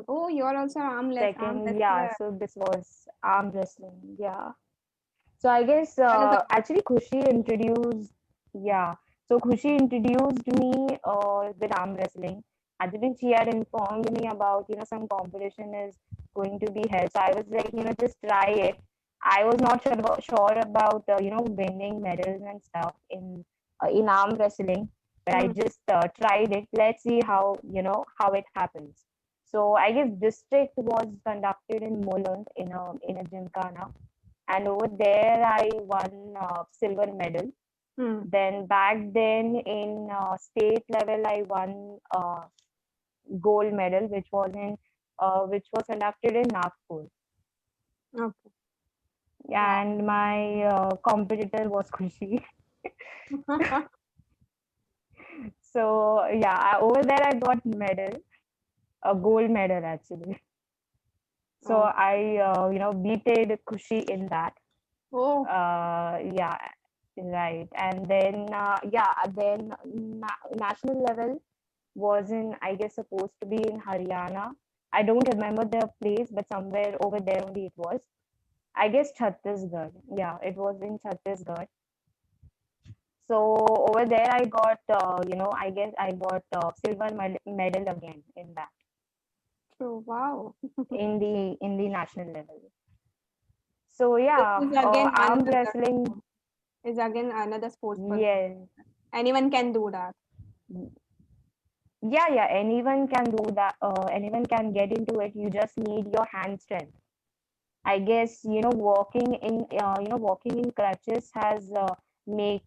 [SPEAKER 2] Oh, you're also arm
[SPEAKER 1] Second, yeah,
[SPEAKER 2] wrestler.
[SPEAKER 1] so this was arm wrestling. Yeah. So I guess
[SPEAKER 2] Tell us
[SPEAKER 1] actually Khushi introduced me with arm wrestling. Actually, she had informed me about some competition is going to be held. So I was like just try it. I was not sure about winning medals and stuff in arm wrestling, but I
[SPEAKER 2] about.
[SPEAKER 1] just tried it. Let's see how it happens. So I guess district was conducted in Mulund in a gymkhana, and over there I won silver medal. Then back then in state level I won gold medal, which was conducted in Nagpur.
[SPEAKER 2] Okay.
[SPEAKER 1] And my competitor was Khushi. So yeah, over there I got medal, a gold medal actually. So
[SPEAKER 2] Oh.
[SPEAKER 1] I beated Khushi in that.
[SPEAKER 2] Oh.
[SPEAKER 1] Yeah, right. And then national level was in, I guess, supposed to be in Haryana. I don't remember the place, but somewhere over there only it was. I guess Chhattisgarh. Yeah, it was in Chhattisgarh. So over there I got I guess I got silver medal again in that
[SPEAKER 2] So wow.
[SPEAKER 1] in the national level. So
[SPEAKER 2] This
[SPEAKER 1] yeah,
[SPEAKER 2] is again
[SPEAKER 1] arm
[SPEAKER 2] another
[SPEAKER 1] wrestling.
[SPEAKER 2] is again another sports person.
[SPEAKER 1] Yes.
[SPEAKER 2] Anyone can do that.
[SPEAKER 1] Yeah, anyone can do that. Anyone can get into it. You just need your hand strength. I guess walking in crutches has made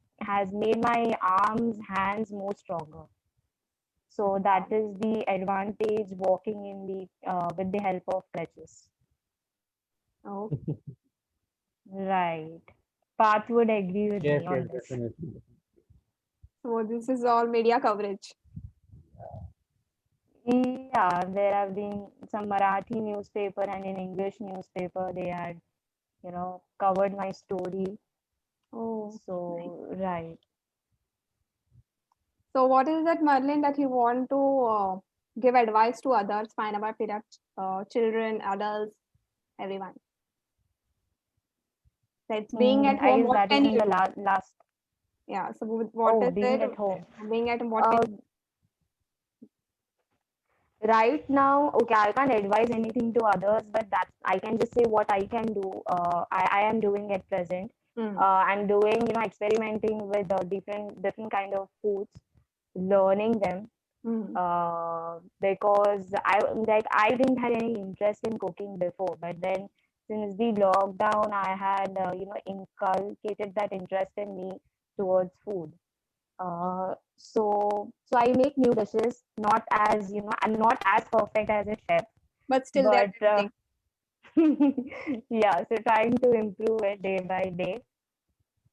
[SPEAKER 1] my arms, hands more stronger. So that is the advantage walking in the with the help of crutches.
[SPEAKER 2] Oh,
[SPEAKER 1] Right. Path would agree with
[SPEAKER 5] Yes,
[SPEAKER 1] me
[SPEAKER 5] yes,
[SPEAKER 1] on this.
[SPEAKER 5] definitely.
[SPEAKER 2] so this is all media coverage.
[SPEAKER 1] Yeah, there have been some Marathi newspaper and in English newspaper they had, covered my story.
[SPEAKER 2] Oh, nice.
[SPEAKER 1] So, right.
[SPEAKER 2] So what is that, Merlin, that you want to give advice to others, fine about children, adults, everyone? That's being at
[SPEAKER 1] I
[SPEAKER 2] home.
[SPEAKER 1] guess
[SPEAKER 2] What
[SPEAKER 1] that is
[SPEAKER 2] can
[SPEAKER 1] in
[SPEAKER 2] you
[SPEAKER 1] the
[SPEAKER 2] do?
[SPEAKER 1] last.
[SPEAKER 2] Yeah. So what
[SPEAKER 1] Oh,
[SPEAKER 2] is
[SPEAKER 1] being
[SPEAKER 2] it?
[SPEAKER 1] at home.
[SPEAKER 2] Being at home, what can
[SPEAKER 1] Uh, right now, okay, I can't advise anything to others, but I can just say what I can do. I am doing at present.
[SPEAKER 2] Hmm.
[SPEAKER 1] I'm doing, experimenting with different kind of foods, learning them.
[SPEAKER 2] Hmm.
[SPEAKER 1] Because I didn't have any interest in cooking before, but then since the lockdown, I had inculcated that interest in me towards food. So I make new dishes, not as I'm not as perfect as a chef,
[SPEAKER 2] But still, they're
[SPEAKER 1] but
[SPEAKER 2] tempting.
[SPEAKER 1] yeah, so trying to improve it day by day.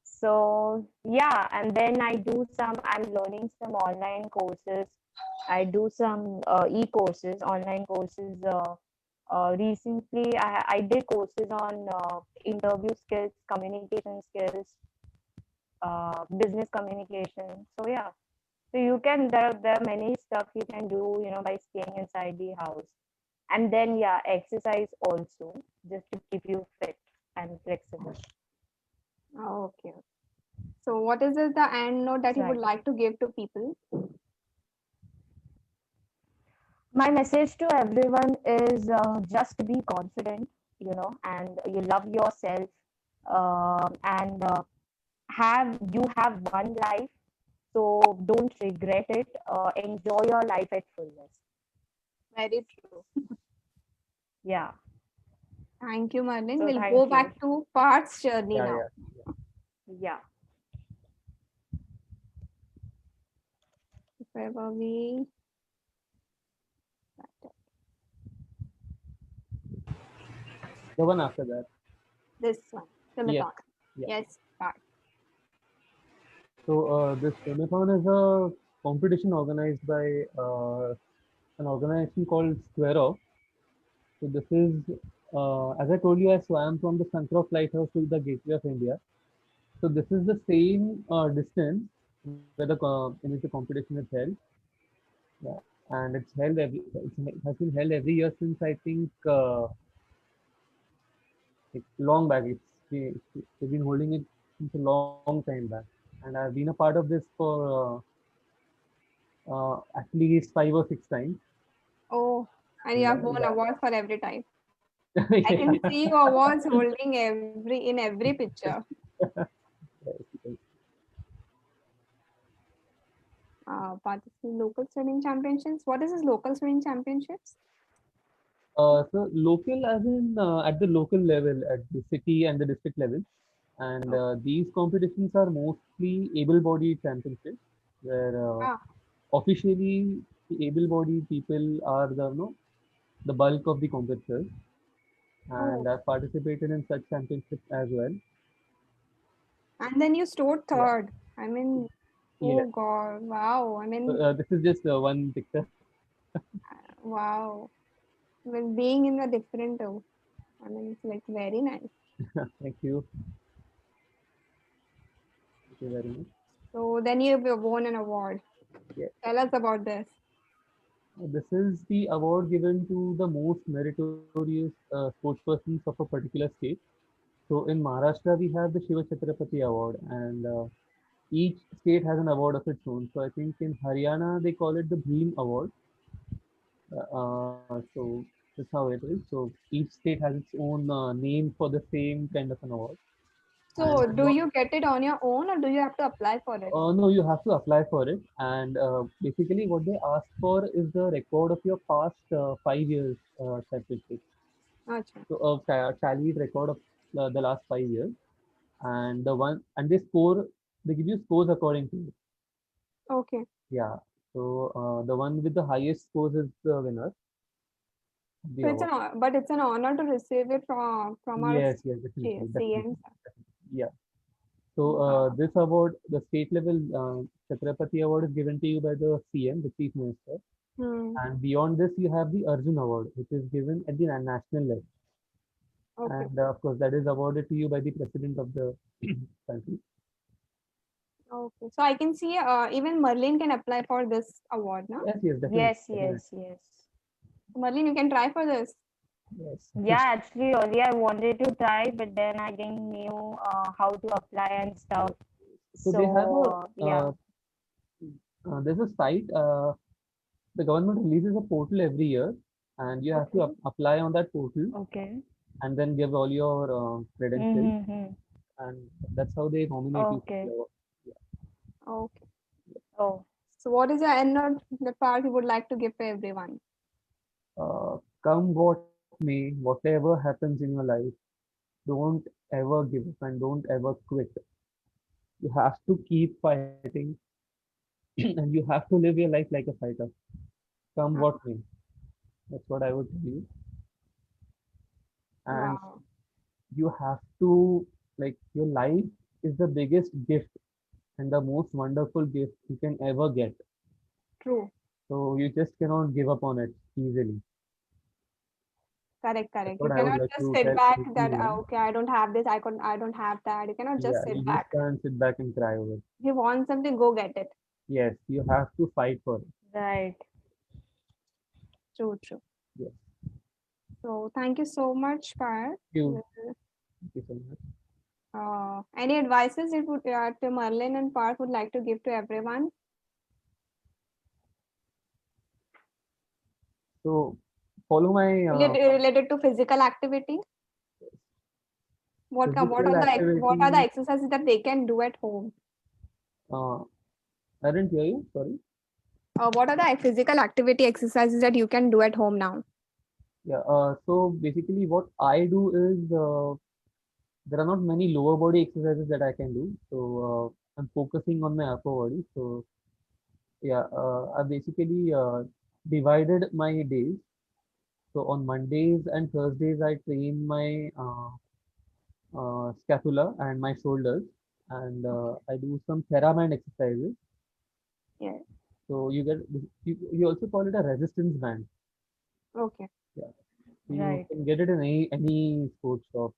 [SPEAKER 1] So yeah, and then I'm learning some online courses. I do some e-courses, online courses. Recently, I did courses on interview skills, communication skills, business communication. So yeah, so there are many stuff you can do, by staying inside the house. And then yeah, exercise also, just to keep you fit and flexible.
[SPEAKER 2] Oh, okay. So what is it, the end note that you would
[SPEAKER 1] Right.
[SPEAKER 2] like to give to people?
[SPEAKER 1] My message to everyone is just be confident, and you love yourself, and have one life, so don't regret it. Enjoy your life at fullest.
[SPEAKER 2] Very true.
[SPEAKER 1] Yeah.
[SPEAKER 2] Thank you, Merlin.
[SPEAKER 1] So
[SPEAKER 2] We'll go
[SPEAKER 1] thank you.
[SPEAKER 2] back to Parth's journey
[SPEAKER 5] Yeah,
[SPEAKER 2] now.
[SPEAKER 5] yeah.
[SPEAKER 1] Yeah.
[SPEAKER 2] Where were we?
[SPEAKER 5] The one after that.
[SPEAKER 2] This one,
[SPEAKER 5] Yes.
[SPEAKER 2] Sumathon.
[SPEAKER 5] Yeah.
[SPEAKER 2] Yes, Parth.
[SPEAKER 5] So this Sumathon is a competition organized by an organization called Square Off. So this is, as I told you, I swam from the Sancroft Lighthouse to the Gateway of India. So this is the same distance where in which the competition is held. Yeah. And it has been held every year since I think like long back. They've been holding it since a long time back, and I've been a part of this for at least 5 or 6 times.
[SPEAKER 2] Oh, and you
[SPEAKER 5] And
[SPEAKER 2] have won
[SPEAKER 5] yeah,
[SPEAKER 2] awards for every time. I
[SPEAKER 5] yeah.
[SPEAKER 2] can see your awards holding in every picture. Participate local swimming championships. What is this local swimming championships?
[SPEAKER 5] So local, as in at the local level, at the city and the district level, and
[SPEAKER 2] Oh,
[SPEAKER 5] these competitions are mostly able-bodied championships, where
[SPEAKER 2] ah,
[SPEAKER 5] officially the able-bodied people are the bulk of the competitors,
[SPEAKER 2] oh,
[SPEAKER 5] and I've participated in such championships as well.
[SPEAKER 2] and then you stood
[SPEAKER 5] Yeah,
[SPEAKER 2] third. I mean,
[SPEAKER 5] yeah.
[SPEAKER 2] oh God, wow. I
[SPEAKER 5] So,
[SPEAKER 2] mean,
[SPEAKER 5] this is just one picture.
[SPEAKER 2] wow. Well, being in a different, I mean, it's like very nice.
[SPEAKER 5] Thank you. Thank you very much.
[SPEAKER 2] So then you won an award.
[SPEAKER 5] Yeah.
[SPEAKER 2] Tell us about this.
[SPEAKER 5] This is the award given to the most meritorious sportspersons of a particular state. So in Maharashtra, we have the Shiva Chhatrapati Award, and each state has an award of its own. So I think in Haryana, they call it the Bheem Award. So that's how it is. So each state has its own name for the same kind of an award.
[SPEAKER 2] So
[SPEAKER 3] And
[SPEAKER 2] do you get it on your own or do you have to apply for it?
[SPEAKER 5] no, you have to apply for it. And basically, what they ask for is the record of your past 5 years statistics.
[SPEAKER 2] Acha.
[SPEAKER 5] So a tallied record of the last 5 years, and they score. They give you scores according to it.
[SPEAKER 2] Okay.
[SPEAKER 5] Yeah. So the one with the highest scores is the winner of the
[SPEAKER 2] So
[SPEAKER 5] award.
[SPEAKER 2] but it's an honor to receive it from our
[SPEAKER 5] Yes, yes, definitely,
[SPEAKER 2] CM.
[SPEAKER 5] definitely. Yeah. So
[SPEAKER 2] Wow.
[SPEAKER 5] this award, the state level Chhatrapati Award, is given to you by the CM, the Chief Minister.
[SPEAKER 2] Hmm.
[SPEAKER 5] And beyond this, you have the Arjun Award, which is given at the national level.
[SPEAKER 2] Okay.
[SPEAKER 5] And of course, that is awarded to you by the President of the country.
[SPEAKER 2] Okay. So I can see even Merlin can apply for this award, no?
[SPEAKER 5] Yes, yes, definitely,
[SPEAKER 1] Yes,
[SPEAKER 5] definitely.
[SPEAKER 1] yes, yes.
[SPEAKER 2] Merlin, you can try for this.
[SPEAKER 5] Yes.
[SPEAKER 1] Yeah, actually, earlier I wanted to try, but then I didn't knew how to apply and stuff.
[SPEAKER 5] So they have
[SPEAKER 1] So, yeah.
[SPEAKER 5] there's a site. The government releases a portal every year, and you have to
[SPEAKER 1] Okay.
[SPEAKER 5] apply on that portal,
[SPEAKER 1] Okay.
[SPEAKER 5] and then give all your credentials,
[SPEAKER 1] Mm-hmm.
[SPEAKER 5] and that's how they nominate you for the
[SPEAKER 1] Okay.
[SPEAKER 5] award.
[SPEAKER 2] Okay.
[SPEAKER 1] Oh,
[SPEAKER 2] So what is your end note, the part you would like to give to everyone?
[SPEAKER 5] Come what may, whatever happens in your life, don't ever give up and don't ever quit. You have to keep fighting and you have to live your life like a fighter. Come what may. That's what I would tell you. And
[SPEAKER 2] Wow.
[SPEAKER 5] you have to, like, your life is the biggest gift and the most wonderful gift you can ever get.
[SPEAKER 2] True.
[SPEAKER 5] So you just cannot give up on it easily.
[SPEAKER 2] Correct,
[SPEAKER 5] That's
[SPEAKER 2] correct. You
[SPEAKER 5] what I would
[SPEAKER 2] cannot
[SPEAKER 5] like
[SPEAKER 2] just
[SPEAKER 5] to
[SPEAKER 2] sit
[SPEAKER 5] tell
[SPEAKER 2] back that
[SPEAKER 5] everyone.
[SPEAKER 2] okay, I don't have this, I don't have that. You cannot
[SPEAKER 5] Yeah,
[SPEAKER 2] just sit
[SPEAKER 5] you just
[SPEAKER 2] back.
[SPEAKER 5] can't sit back and cry over it.
[SPEAKER 2] If you want something, go get it.
[SPEAKER 5] Yes, you have to fight for it.
[SPEAKER 1] right.
[SPEAKER 2] True, true.
[SPEAKER 5] Yes.
[SPEAKER 2] So thank you so much, Par.
[SPEAKER 5] Thank you so much.
[SPEAKER 2] Any advices you would to Merlin and Parth would like to give to everyone?
[SPEAKER 5] So follow my
[SPEAKER 2] Related to physical activity? What
[SPEAKER 5] physical
[SPEAKER 2] what are the
[SPEAKER 5] activity.
[SPEAKER 2] exercises that they can do at home?
[SPEAKER 5] Uh, I didn't hear you. Sorry.
[SPEAKER 2] What are the physical activity exercises that you can do at home now?
[SPEAKER 5] Yeah. So basically, what I do is there are not many lower body exercises that I can do. So I'm focusing on my upper body. So yeah, I basically divided my days. So on Mondays and Thursdays, I train my scapula and my shoulders, and I do some TheraBand exercises.
[SPEAKER 2] Yeah.
[SPEAKER 5] So you also call it a resistance band.
[SPEAKER 2] Okay.
[SPEAKER 5] Yeah. So you
[SPEAKER 1] Right.
[SPEAKER 5] can get it in any sports shop.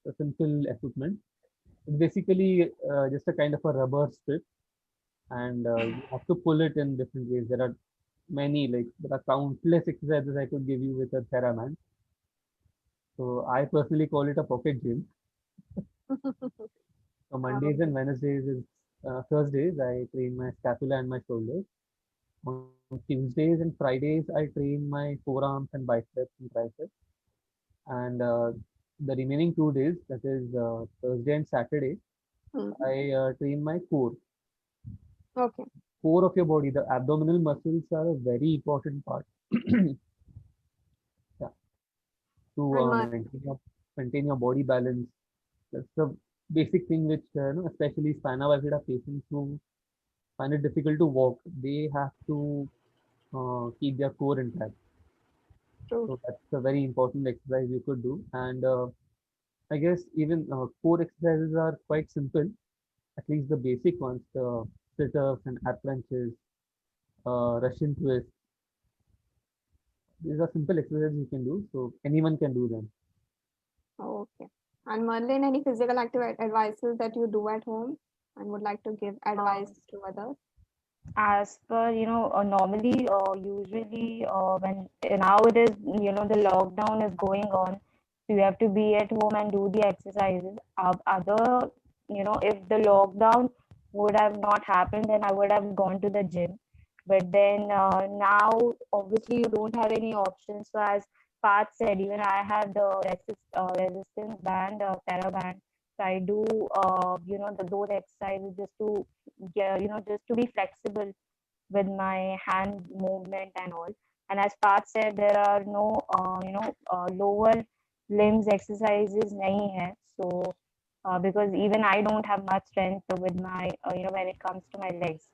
[SPEAKER 5] A simple equipment. It's basically just a kind of a rubber strip, and you have to pull it in different ways. There are many, like there are countless exercises I could give you with a TheraBand. So I personally call it a pocket gym. So Mondays and
[SPEAKER 2] Okay.
[SPEAKER 5] Wednesdays is Thursdays I train my scapula and my shoulders. On Tuesdays and Fridays I train my forearms and biceps and triceps. And the remaining 2 days, that is Thursday and Saturday,
[SPEAKER 2] Hmm.
[SPEAKER 5] I train my core.
[SPEAKER 2] Okay.
[SPEAKER 5] Core of your body, the abdominal muscles are a very important part. Yeah, to
[SPEAKER 2] And
[SPEAKER 5] maintain your body balance. That's the basic thing which especially spina bifida patients who find it difficult to walk. They have to keep their core intact.
[SPEAKER 2] true.
[SPEAKER 5] So that's a very important exercise you could do. And I guess even core exercises are quite simple, at least the basic ones, the sit-ups and ab crunches, Russian twist. These are simple exercises you can do, so anyone can do them.
[SPEAKER 2] Okay. And Merlin, any physical activity advices that you do at home and would like to give advice to others?
[SPEAKER 1] As per, normally, usually, when now it is, the lockdown is going on, so you have to be at home and do the exercises. Other, if the lockdown would have not happened, then I would have gone to the gym. But then now, obviously, you don't have any options. So as Parth said, even I have the resistance band, TheraBand. I do, those exercises just to get, just to be flexible with my hand movement and all. And as Parth said, there are no, lower limbs exercises nahi hai. So, because even I don't have much strength with my, when it comes to my legs.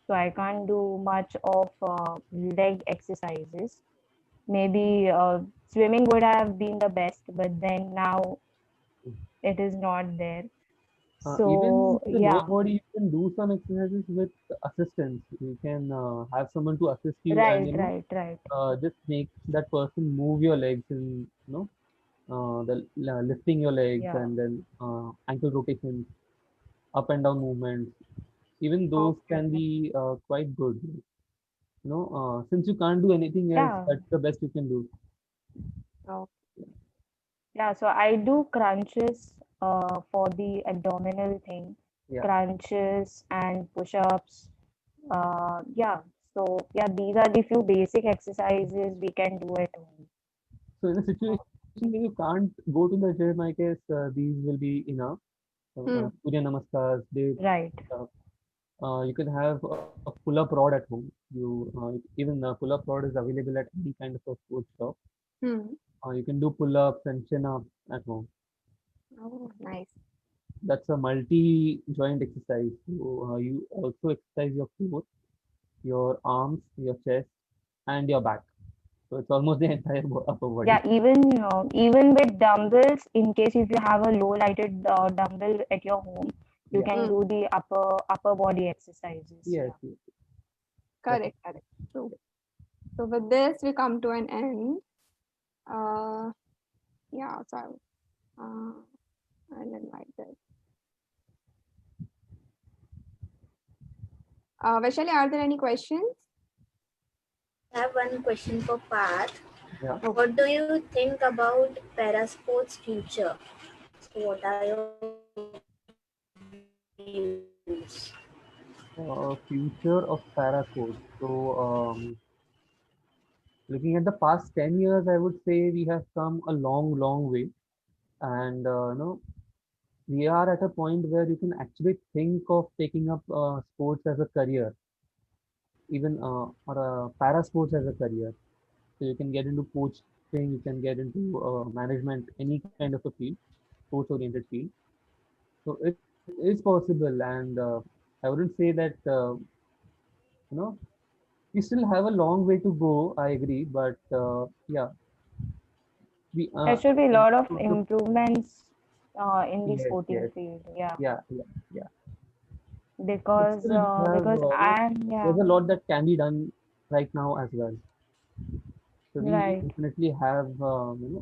[SPEAKER 1] So I can't do much of leg exercises. Maybe swimming would have been the best, but then now it is not there.
[SPEAKER 5] Even
[SPEAKER 1] So
[SPEAKER 5] for the lower
[SPEAKER 1] yeah,
[SPEAKER 5] body, you can do some exercises with assistance. You can have someone to assist you, and
[SPEAKER 1] right, right, right.
[SPEAKER 5] just make that person move your legs, and lifting your legs,
[SPEAKER 1] Yeah.
[SPEAKER 5] and then ankle rotations, up and down movements. Even those
[SPEAKER 2] Okay.
[SPEAKER 5] can be quite good. Since you can't do anything else,
[SPEAKER 1] Yeah,
[SPEAKER 5] that's the best you can do.
[SPEAKER 2] Oh,
[SPEAKER 1] yeah. So I do crunches for the abdominal thing,
[SPEAKER 5] Yeah.
[SPEAKER 1] crunches and push-ups. Yeah. So yeah, these are the few basic exercises we can do at home.
[SPEAKER 5] So in a situation where you can't go to the gym, I guess these will be enough.
[SPEAKER 2] hmm.
[SPEAKER 5] Surya Namaskars, dips,
[SPEAKER 1] Right.
[SPEAKER 5] stuff. You can have a pull-up rod at home. Even pull-up rod is available at any kind of a sports shop.
[SPEAKER 2] Hmm.
[SPEAKER 5] You can do pull-ups and chin-ups at home.
[SPEAKER 2] Oh, nice.
[SPEAKER 5] That's a multi-joint exercise. So you also exercise your core, your arms, your chest, and your back. So it's almost the entire upper body.
[SPEAKER 1] Yeah, even with dumbbells, in case if you have a low lighted dumbbell at your home, you
[SPEAKER 5] Yeah.
[SPEAKER 1] can
[SPEAKER 2] Hmm.
[SPEAKER 1] do the upper body exercises.
[SPEAKER 5] Yes.
[SPEAKER 1] Yeah.
[SPEAKER 5] Yes. That's
[SPEAKER 2] Correct, correct. True. So with this, we come to an end. Uh, yeah, so uh, I'll invite this. Vaishali, are there any questions?
[SPEAKER 4] I have one question for Parth.
[SPEAKER 5] yeah.
[SPEAKER 4] What do you think about parasports future? So what are your views?
[SPEAKER 5] Future of para sports. So looking at the past 10 years, I would say we have come a long, long way. And we are at a point where you can actually think of taking up sports as a career, even or para sports as a career. So you can get into coaching, you can get into management, any kind of a field, sports-oriented field. So it is possible, and I wouldn't say that you know we still have a long way to go. I agree, but yeah, we
[SPEAKER 1] There should be a lot of
[SPEAKER 5] the
[SPEAKER 1] improvements in the
[SPEAKER 5] yes,
[SPEAKER 1] sporting
[SPEAKER 5] yes,
[SPEAKER 1] field. Yeah,
[SPEAKER 5] yeah, yeah, yeah. But
[SPEAKER 1] because
[SPEAKER 5] still, we have
[SPEAKER 1] yeah,
[SPEAKER 5] there's a lot that can be done right now as well. So we
[SPEAKER 1] right.
[SPEAKER 5] definitely have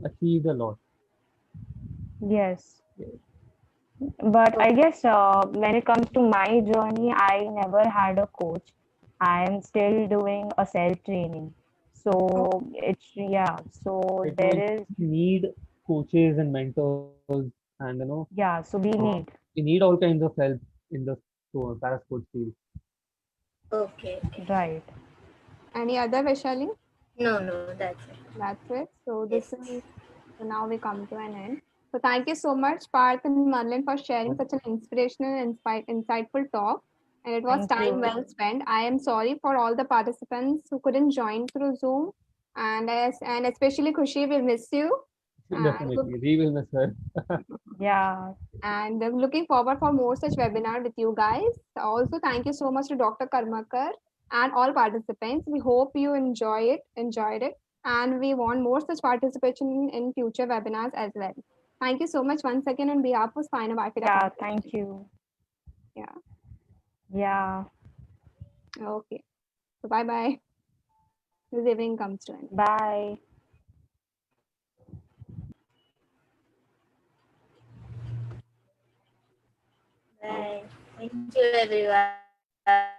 [SPEAKER 5] achieved a lot.
[SPEAKER 1] Yes.
[SPEAKER 5] Yes.
[SPEAKER 1] But I
[SPEAKER 4] Okay.
[SPEAKER 1] guess when it comes to my journey, I never had a coach. I am still doing a self training.
[SPEAKER 2] Oh,
[SPEAKER 1] So it's, yeah. So
[SPEAKER 5] Right now,
[SPEAKER 1] there is,
[SPEAKER 5] we need coaches and mentors, and
[SPEAKER 1] yeah. So we
[SPEAKER 5] uh,
[SPEAKER 1] need,
[SPEAKER 5] we need all kinds of help in the para sports field.
[SPEAKER 4] Okay. Okay.
[SPEAKER 1] right.
[SPEAKER 2] any other Vaishali?
[SPEAKER 4] No, no, that's it.
[SPEAKER 2] That's it. So this
[SPEAKER 4] Yes.
[SPEAKER 2] is so now we come to an end. So thank you so much, Parth and Marlin, for sharing such an inspirational and insightful talk. And it was
[SPEAKER 1] Thank
[SPEAKER 2] time
[SPEAKER 1] you.
[SPEAKER 2] well spent. I am sorry for all the participants who couldn't join through Zoom, and especially Khushi, we miss you. And look,
[SPEAKER 5] Definitely, we will miss her.
[SPEAKER 1] Yeah.
[SPEAKER 2] and I'm looking forward for more such webinar with you guys. Also, thank you so much to Dr. Karmakar and all participants. We hope you enjoyed it, and we want more such participation in future webinars as well. Thank you so much once again on behalf of Spina Bifida
[SPEAKER 1] Yeah.
[SPEAKER 2] Foundation.
[SPEAKER 1] Thank you.
[SPEAKER 2] Yeah.
[SPEAKER 1] Yeah.
[SPEAKER 2] Okay. So bye bye. This evening comes to an end.
[SPEAKER 1] Bye.
[SPEAKER 4] Bye. Thank you, everyone.